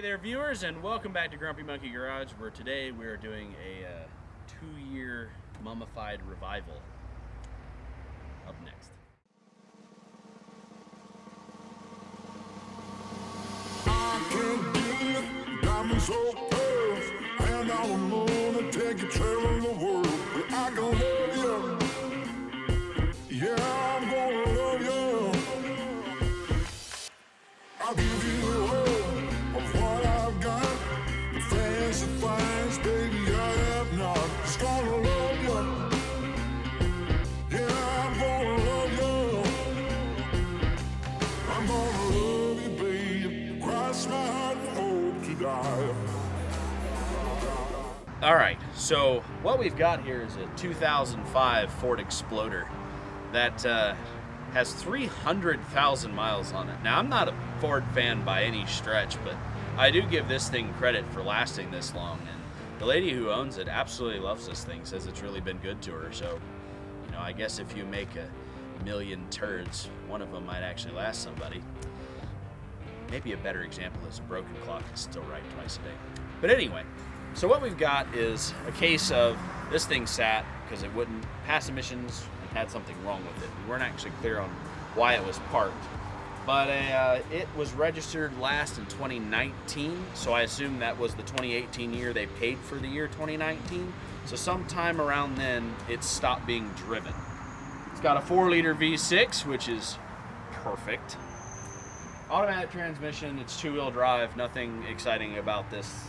Hey there viewers, and welcome back to Grumpy Monkey Garage, where today we are doing a 2-year mummified revival. Up next. I can't deal it, diamonds so pearls, and I'm gonna take you traveling the world. But I can love you, yeah, I'm gonna love you. I'll give you all of what I've got, the fancy finds, baby, I have not. Just gonna love you, yeah, I'm gonna love you. I'm gonna love you, babe. Cross my heart and hope to die. Alright, so what we've got here is a 2005 Ford Exploder that has 300,000 miles on it. Now, I'm not a Ford fan by any stretch, but I do give this thing credit for lasting this long. And the lady who owns it absolutely loves this thing, says it's really been good to her. So, you know, I guess if you make a million turds, one of them might actually last somebody. Maybe a better example is a broken clock is still right twice a day. But anyway, so what we've got is a case of this thing sat because it wouldn't pass emissions and had something wrong with it. We weren't actually clear on why it was parked. But it was registered last in 2019, so I assume that was the 2018 year they paid for the year 2019. So sometime around then, it stopped being driven. It's got a 4-liter V6, which is perfect. Automatic transmission, it's 2-wheel drive, nothing exciting about this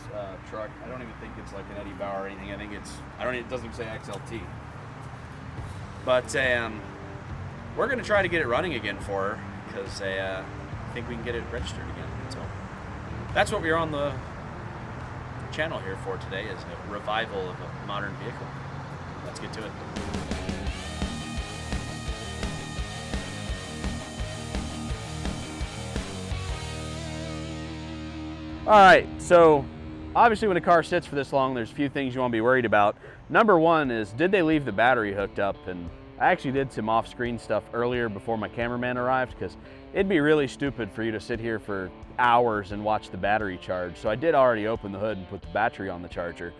truck. I don't even think it's like an Eddie Bauer or anything. I think it doesn't even say XLT. But we're gonna try to get it running again for her, because I think we can get it registered again. So that's what we're on the channel here for today, is a revival of a modern vehicle. Let's get to it. All right, so obviously when a car sits for this long, there's a few things you want to be worried about. Number one is, did they leave the battery hooked up? And I actually did some off-screen stuff earlier before my cameraman arrived, because it'd be really stupid for you to sit here for hours and watch the battery charge. So I did already open the hood and put the battery on the charger.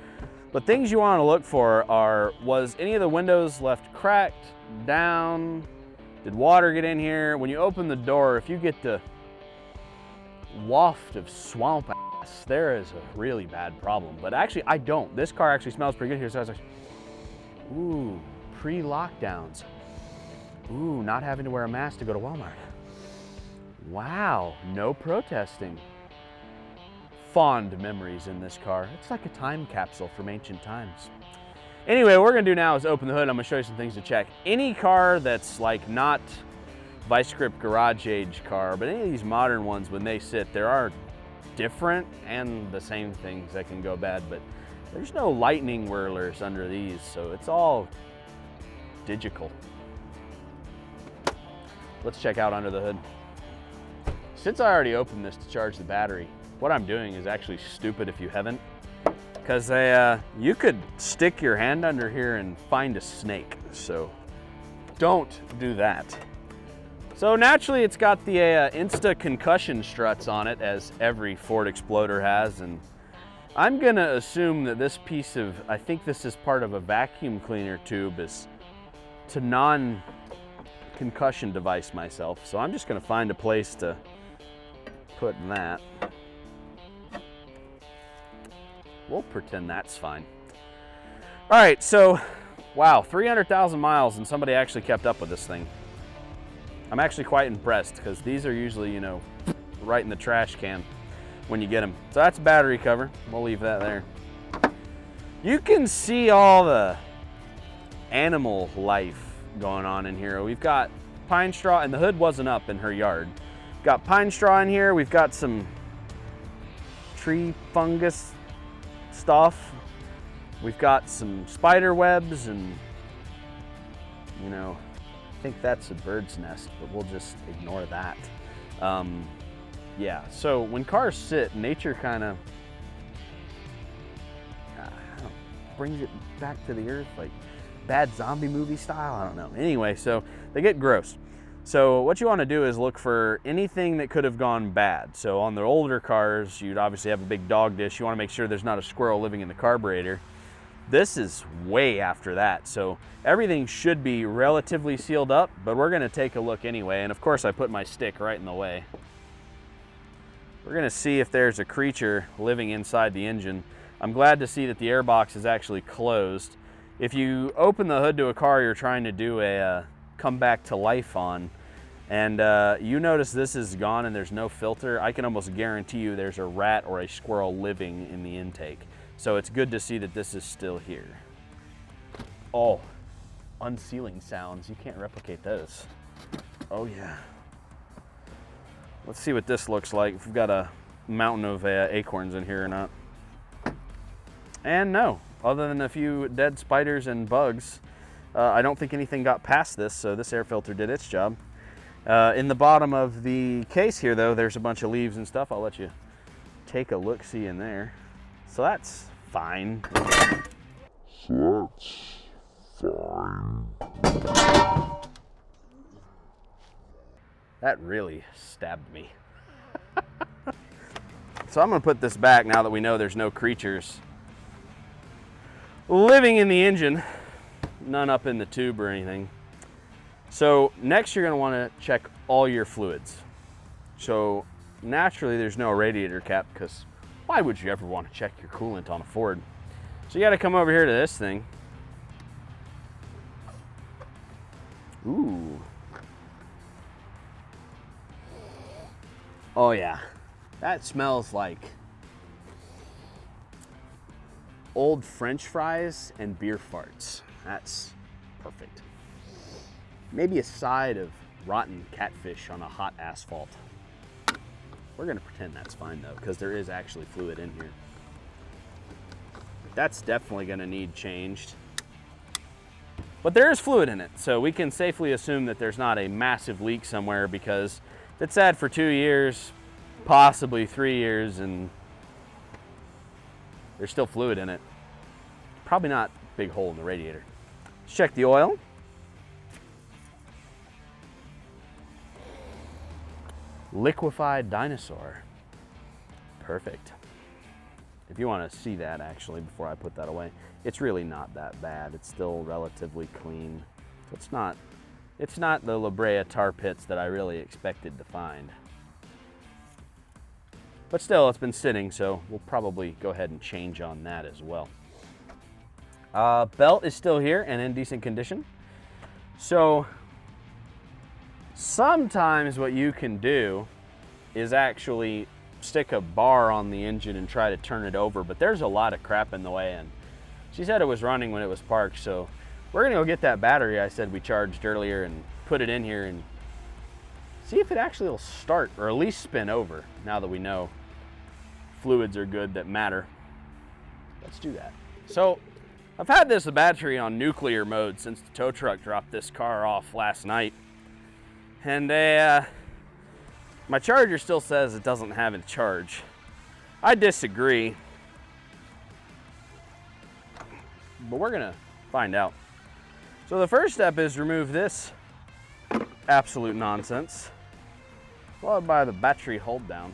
But things you want to look for are, was any of the windows left cracked, down? Did water get in here? When you open the door, if you get the waft of swamp ass, there is a really bad problem. But actually, I don't. This car actually smells pretty good here. So I was like, ooh, pre-lockdowns. Ooh, not having to wear a mask to go to Walmart. Wow, no protesting. Fond memories in this car. It's like a time capsule from ancient times. Anyway, what we're gonna do now is open the hood. I'm gonna show you some things to check. Any car that's like not Vice Grip garage age car, but any of these modern ones, when they sit, there are different and the same things that can go bad, but there's no lightning whirlers under these, so it's all digital. Let's check out under the hood. Since I already opened this to charge the battery, what I'm doing is actually stupid if you haven't, because you could stick your hand under here and find a snake, so don't do that. So naturally, it's got the Insta concussion struts on it, as every Ford Exploder has, and I'm gonna assume that this piece of, I think this is part of a vacuum cleaner tube, is to non-concussion device myself. So I'm just gonna find a place to put that. We'll pretend that's fine. All right, so wow, 300,000 miles, and somebody actually kept up with this thing. I'm actually quite impressed, because these are usually, you know, right in the trash can when you get them. So that's battery cover. We'll leave that there. You can see all the animal life going on in here. We've got pine straw, and the hood wasn't up in her yard. Got pine straw in here. We've got some tree fungus stuff. We've got some spider webs, and you know, I think that's a bird's nest, but we'll just ignore that. Yeah, so when cars sit, nature kind of brings it back to the earth, like bad zombie movie style, I don't know. Anyway, so they get gross. So what you want to do is look for anything that could have gone bad. So on the older cars, you'd obviously have a big dog dish. You want to make sure there's not a squirrel living in the carburetor. This is way after that, so everything should be relatively sealed up, but we're gonna take a look anyway. And of course I put my stick right in the way. We're gonna see if there's a creature living inside the engine. I'm glad to see that the airbox is actually closed. If you open the hood to a car you're trying to do a come back to life on, and you notice this is gone and there's no filter, I can almost guarantee you there's a rat or a squirrel living in the intake. So it's good to see that this is still here. Oh, unsealing sounds. You can't replicate those. Oh yeah. Let's see what this looks like, if we've got a mountain of acorns in here or not. And no, other than a few dead spiders and bugs, I don't think anything got past this, so this air filter did its job. In the bottom of the case here though, there's a bunch of leaves and stuff. I'll let you take a look-see in there. So that's fine. That really stabbed me. So I'm gonna put this back now that we know there's no creatures living in the engine, none up in the tube or anything. So next you're gonna wanna check all your fluids. So naturally there's no radiator cap, because why would you ever want to check your coolant on a Ford? So you got to come over here to this thing. Ooh. Oh yeah, that smells like old French fries and beer farts. That's perfect. Maybe a side of rotten catfish on a hot asphalt. We're gonna pretend that's fine though, because there is actually fluid in here. That's definitely gonna need changed. But there is fluid in it, so we can safely assume that there's not a massive leak somewhere, because it's sat for 2 years, possibly 3 years, and there's still fluid in it. Probably not a big hole in the radiator. Let's check the oil. Liquefied dinosaur. Perfect. If you want to see that actually before I put that away, it's really not that bad. It's still relatively clean. So it's not the La Brea tar pits that I really expected to find. But still, it's been sitting, so we'll probably go ahead and change on that as well. Belt is still here and in decent condition. So sometimes what you can do is actually stick a bar on the engine and try to turn it over, but there's a lot of crap in the way, and she said it was running when it was parked, so we're gonna go get that battery I said we charged earlier and put it in here and see if it actually will start, or at least spin over, now that we know fluids are good that matter. Let's do that. So I've had this battery on nuclear mode since the tow truck dropped this car off last night. And my charger still says it doesn't have a charge. I disagree, but we're gonna find out. So the first step is remove this absolute nonsense, followed by the battery hold down.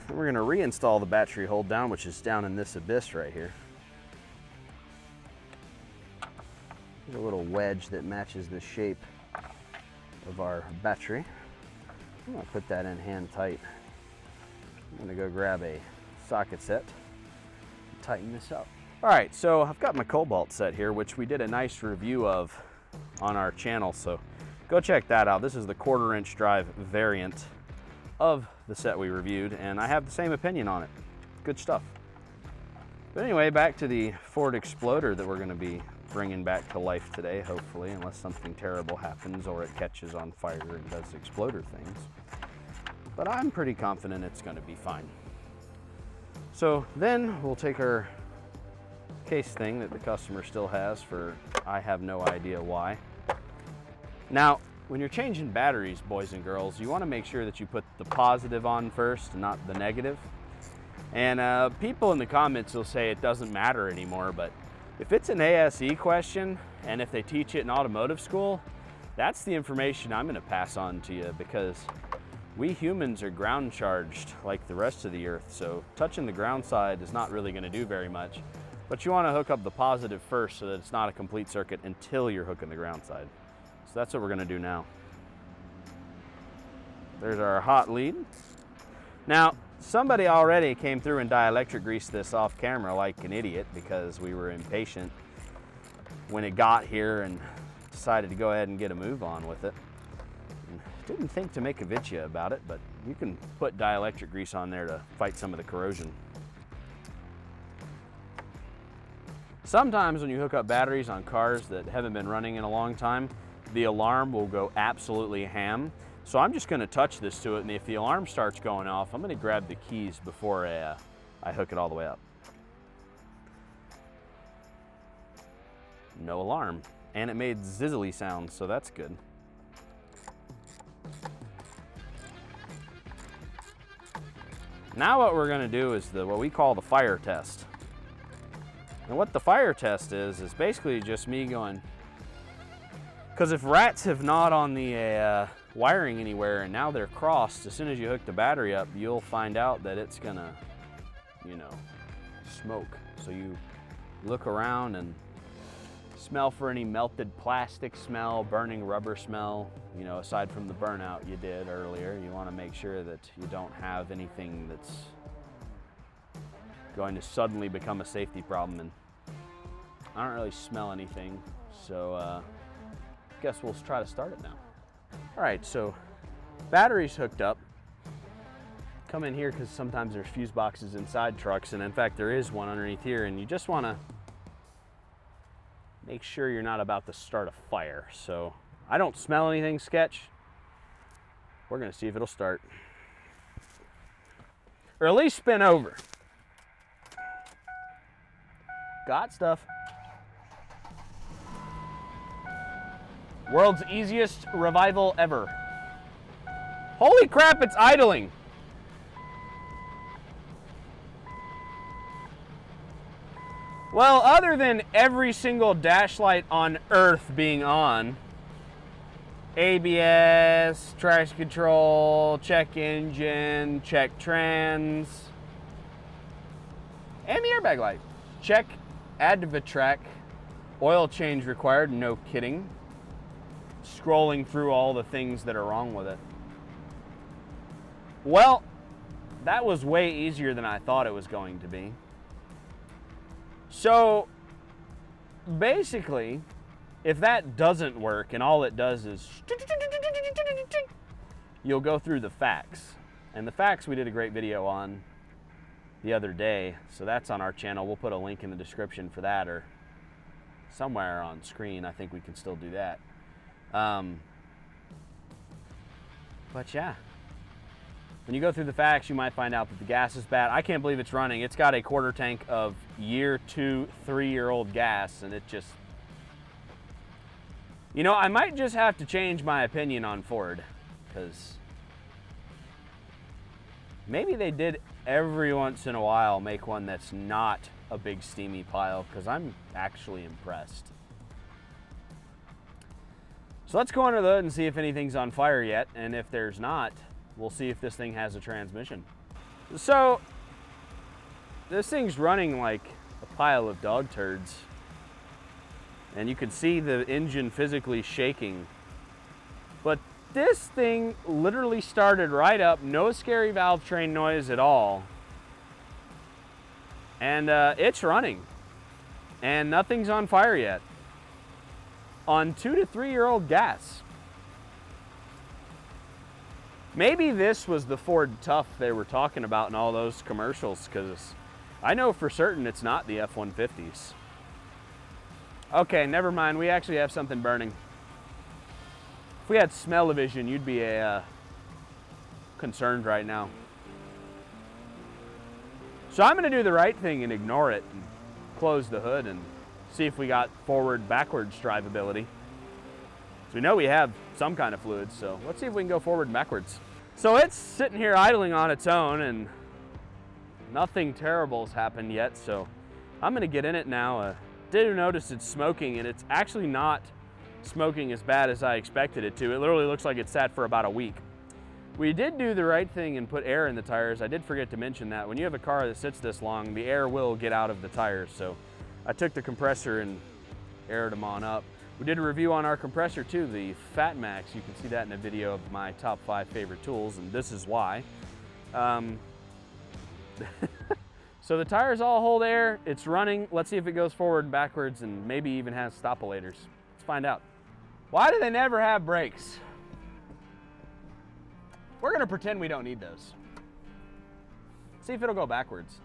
Then we're going to reinstall the battery hold down, which is down in this abyss right here. There's a little wedge that matches the shape of our battery. I'm going to put that in hand tight. I'm going to go grab a socket set and tighten this up. All right, so I've got my Kobalt set here, which we did a nice review of on our channel, so go check that out. This is the 1/4 inch drive variant of the set we reviewed, and I have the same opinion on it. Good stuff. But anyway, back to the Ford Exploder that we're going to be bringing back to life today, hopefully, unless something terrible happens or it catches on fire and does Exploder things. But I'm pretty confident it's going to be fine. So then we'll take our case thing that the customer still has for I have no idea why. Now, when you're changing batteries, boys and girls, you want to make sure that you put the positive on first, not the negative. And people in the comments will say it doesn't matter anymore, but if it's an ASE question, and if they teach it in automotive school, that's the information I'm going to pass on to you, because we humans are ground charged like the rest of the earth, so touching the ground side is not really going to do very much. But you want to hook up the positive first so that it's not a complete circuit until you're hooking the ground side. So that's what we're going to do now. There's our hot lead. Now, somebody already came through and dielectric greased this off camera like an idiot because we were impatient when it got here and decided to go ahead and get a move on with it. And didn't think to make a video about it, but you can put dielectric grease on there to fight some of the corrosion. Sometimes when you hook up batteries on cars that haven't been running in a long time, the alarm will go absolutely ham. So I'm just gonna touch this to it, and if the alarm starts going off, I'm gonna grab the keys before I hook it all the way up. No alarm. And it made zizzly sounds, so that's good. Now what we're gonna do is what we call the fire test. And what the fire test is basically just me going, because if rats have gnawed on the wiring anywhere and now they're crossed, as soon as you hook the battery up, you'll find out that it's gonna, you know, smoke. So you look around and smell for any melted plastic smell, burning rubber smell, you know, aside from the burnout you did earlier. You want to make sure that you don't have anything that's going to suddenly become a safety problem. And I don't really smell anything, so guess we'll try to start it now. All right, so battery's hooked up. Come in here because sometimes there's fuse boxes inside trucks, and in fact there is one underneath here, and you just want to make sure you're not about to start a fire. So I don't smell anything sketch. We're gonna see if it'll start. Or at least spin over. Got stuff. World's easiest revival ever. Holy crap, it's idling. Well, other than every single dash light on Earth being on, ABS, traction control, check engine, check trans, and the airbag light. Check Advatrac, oil change required, no kidding. Scrolling through all the things that are wrong with it. Well, that was way easier than I thought it was going to be. So basically, if that doesn't work and all it does is, you'll go through the facts. And the facts we did a great video on the other day, so that's on our channel. We'll put a link in the description for that, or somewhere on screen. I think we can still do that. But yeah, when you go through the facts, you might find out that the gas is bad. I can't believe it's running. It's got a quarter tank of year 2, 3-year-old gas, and it just, you know, I might just have to change my opinion on Ford, because maybe they did every once in a while make one that's not a big steamy pile, because I'm actually impressed. So let's go under the hood and see if anything's on fire yet, and if there's not, we'll see if this thing has a transmission. So this thing's running like a pile of dog turds, and you can see the engine physically shaking. But this thing literally started right up, no scary valve train noise at all, and it's running, and nothing's on fire yet. On 2 to 3-year-old gas. Maybe this was the Ford Tough they were talking about in all those commercials, because I know for certain it's not the F-150s. Okay, never mind, we actually have something burning. If we had smell-o-vision, you'd be concerned right now. So I'm gonna do the right thing and ignore it and close the hood and see if we got forward backwards drivability. So we know we have some kind of fluid. So let's see if we can go forward and backwards. So it's sitting here idling on its own and nothing terrible has happened yet. So I'm gonna get in it now. Did notice it's smoking, and it's actually not smoking as bad as I expected it to. It literally looks like it sat for about a week. We did do the right thing and put air in the tires. I did forget to mention that. When you have a car that sits this long, the air will get out of the tires. So I took the compressor and aired them on up. We did a review on our compressor too, the Fatmax. You can see that in a video of my top 5 favorite tools, and this is why. So the tires all hold air, it's running. Let's see if it goes forward and backwards and maybe even has stopolators. Let's find out. Why do they never have brakes? We're gonna pretend we don't need those. See if it'll go backwards.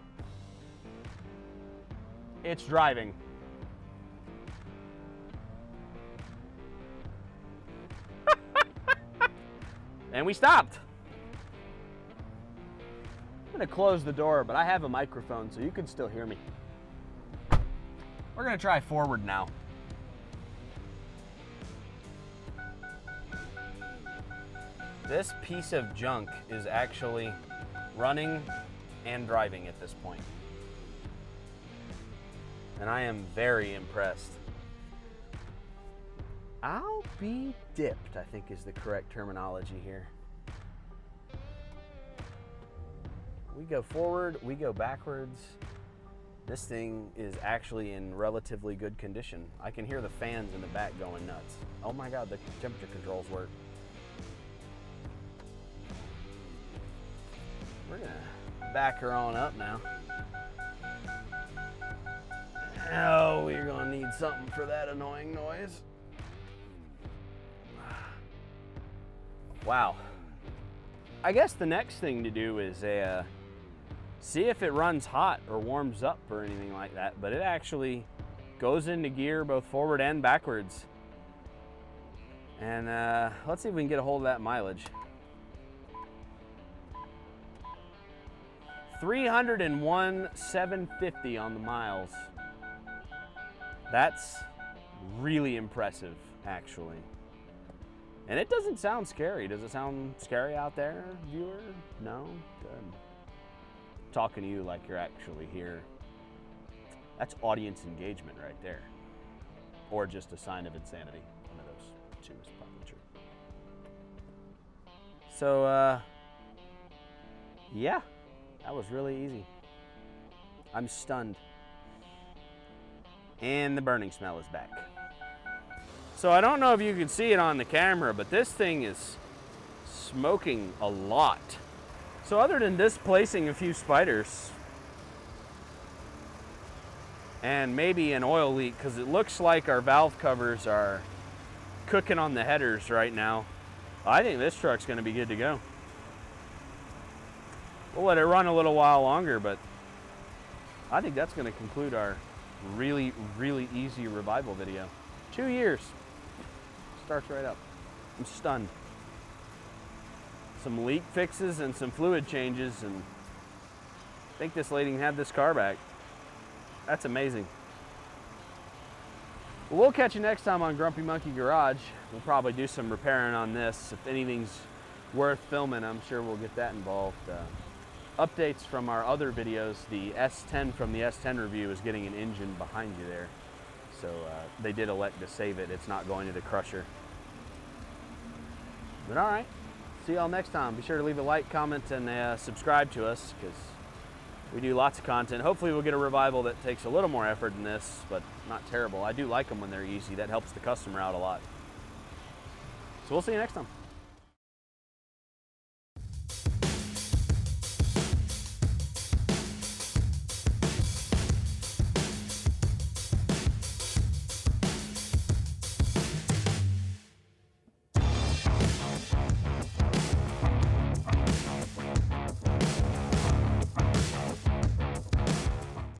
It's driving. And we stopped. I'm gonna close the door, but I have a microphone so you can still hear me. We're gonna try forward now. This piece of junk is actually running and driving at this point. And I am very impressed. I'll be dipped, I think is the correct terminology here. We go forward, we go backwards. This thing is actually in relatively good condition. I can hear the fans in the back going nuts. Oh my God, the temperature controls work. We're gonna back her on up now. Oh, we're gonna need something for that annoying noise. Wow. I guess the next thing to do is see if it runs hot or warms up or anything like that, but it actually goes into gear both forward and backwards. And let's see if we can get a hold of that mileage. 301,750 on the miles. That's really impressive, actually. And it doesn't sound scary. Does it sound scary out there, viewer? No? Good. Talking to you like you're actually here. That's audience engagement right there. Or just a sign of insanity. One of those two is probably true. So, yeah, that was really easy. I'm stunned. And the burning smell is back. So I don't know if you can see it on the camera, but this thing is smoking a lot. So other than displacing a few spiders and maybe an oil leak, because it looks like our valve covers are cooking on the headers right now, I think this truck's going to be good to go. We'll let it run a little while longer, but I think that's going to conclude our really, really easy revival video. 2 years. Starts right up. I'm stunned. Some leak fixes and some fluid changes, and I think this lady can have this car back. That's amazing. Well, we'll catch you next time on Grumpy Monkey Garage. We'll probably do some repairing on this. If anything's worth filming, I'm sure we'll get that involved. Updates from our other videos. The S10 from the S10 review is getting an engine behind you there. So they did elect to save it. It's not going to the crusher. But all right, see y'all next time. Be sure to leave a like, comment, and subscribe to us, because we do lots of content. Hopefully we'll get a revival that takes a little more effort than this, but not terrible. I do like them when they're easy. That helps the customer out a lot. So we'll see you next time.